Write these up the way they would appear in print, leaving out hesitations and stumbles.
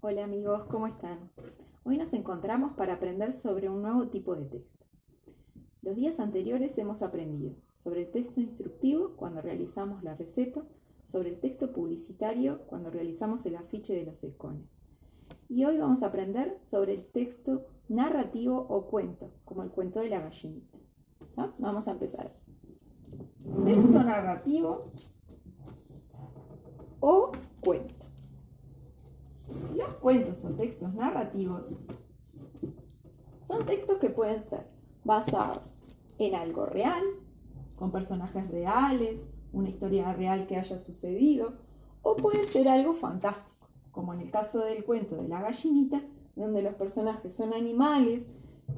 Hola amigos, ¿cómo están? Hoy nos encontramos para aprender sobre un nuevo tipo de texto. Los días anteriores hemos aprendido sobre el texto instructivo cuando realizamos la receta, sobre el texto publicitario cuando realizamos el afiche de los ECONES. Y hoy vamos a aprender sobre el texto narrativo o cuento, como el cuento de la gallinita. ¿Ah? Vamos a empezar. Texto narrativo o cuento. Los cuentos o textos narrativos son textos que pueden ser basados en algo real, con personajes reales, una historia real que haya sucedido, o puede ser algo fantástico, como en el caso del cuento de la gallinita, donde los personajes son animales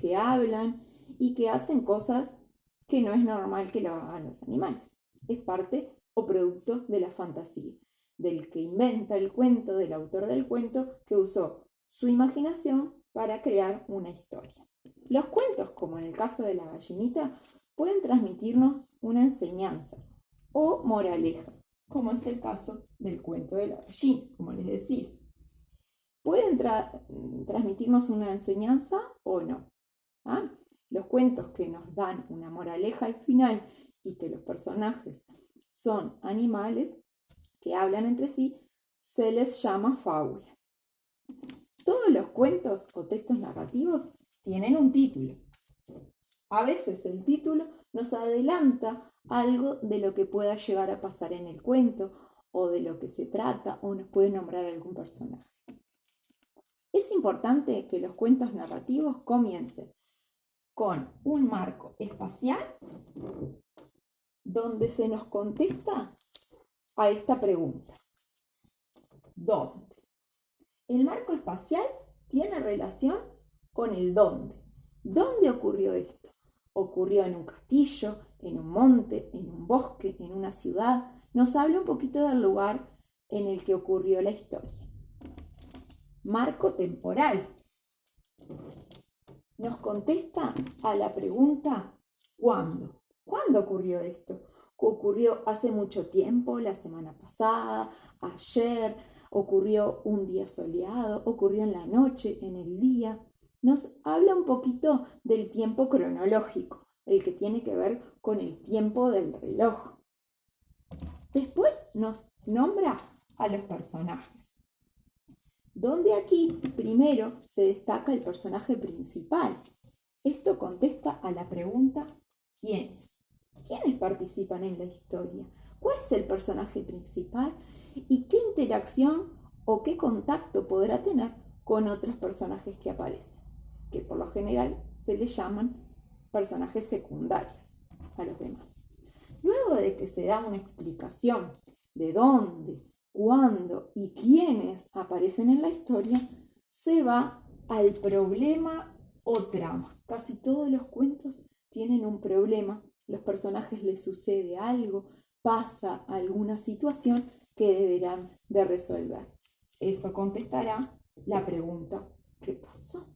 que hablan y que hacen cosas que no es normal que lo hagan los animales. Es parte o producto de la fantasía, del que inventa el cuento, del autor del cuento, que usó su imaginación para crear una historia. Los cuentos, como en el caso de la gallinita, pueden transmitirnos una enseñanza o moraleja, como es el caso del cuento de la gallina, como les decía. Pueden transmitirnos una enseñanza o no. ¿Ah? Los cuentos que nos dan una moraleja al final y que los personajes son animales que hablan entre sí, se les llama fábula. Todos los cuentos o textos narrativos tienen un título. A veces el título nos adelanta algo de lo que pueda llegar a pasar en el cuento o de lo que se trata o nos puede nombrar algún personaje. Es importante que los cuentos narrativos comiencen con un marco espacial donde se nos contesta a esta pregunta. ¿Dónde? El marco espacial tiene relación con el dónde. ¿Dónde ocurrió esto? ¿Ocurrió en un castillo, en un monte, en un bosque, en una ciudad? Nos habla un poquito del lugar en el que ocurrió la historia. Marco temporal. Nos contesta a la pregunta ¿cuándo? ¿Cuándo ocurrió esto? ¿Ocurrió hace mucho tiempo, la semana pasada, ayer? ¿Ocurrió un día soleado? ¿Ocurrió en la noche, en el día? Nos habla un poquito del tiempo cronológico, el que tiene que ver con el tiempo del reloj. Después nos nombra a los personajes, donde aquí primero se destaca el personaje principal. Esto contesta a la pregunta ¿quiénes? ¿Quiénes participan en la historia? ¿Cuál es el personaje principal? ¿Y qué interacción o qué contacto podrá tener con otros personajes que aparecen? Que por lo general se les llaman personajes secundarios a los demás. Luego de que se da una explicación de dónde, cuándo y quiénes aparecen en la historia, se va al problema o trama. Casi todos los cuentos tienen un problema, los personajes les sucede algo, pasa alguna situación que deberán de resolver. Eso contestará la pregunta ¿qué pasó?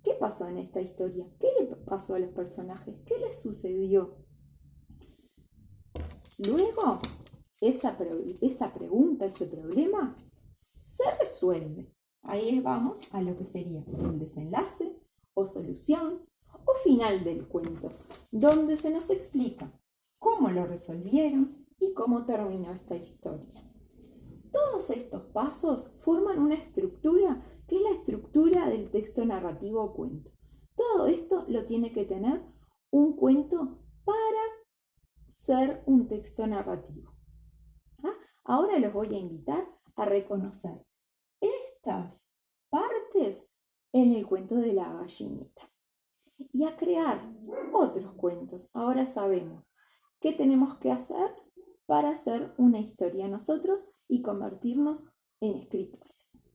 ¿Qué pasó en esta historia? ¿Qué le pasó a los personajes? ¿Qué les sucedió? Luego, esa pregunta, ese problema, se resuelve. Ahí vamos a lo que sería el desenlace o solución o final del cuento, donde se nos explica cómo lo resolvieron y cómo terminó esta historia. Todos estos pasos forman una estructura que es la estructura del texto narrativo o cuento. Todo esto lo tiene que tener un cuento para ser un texto narrativo. Ahora los voy a invitar a reconocer estas partes en el cuento de la gallinita y a crear otros cuentos. Ahora sabemos qué tenemos que hacer para hacer una historia nosotros y convertirnos en escritores.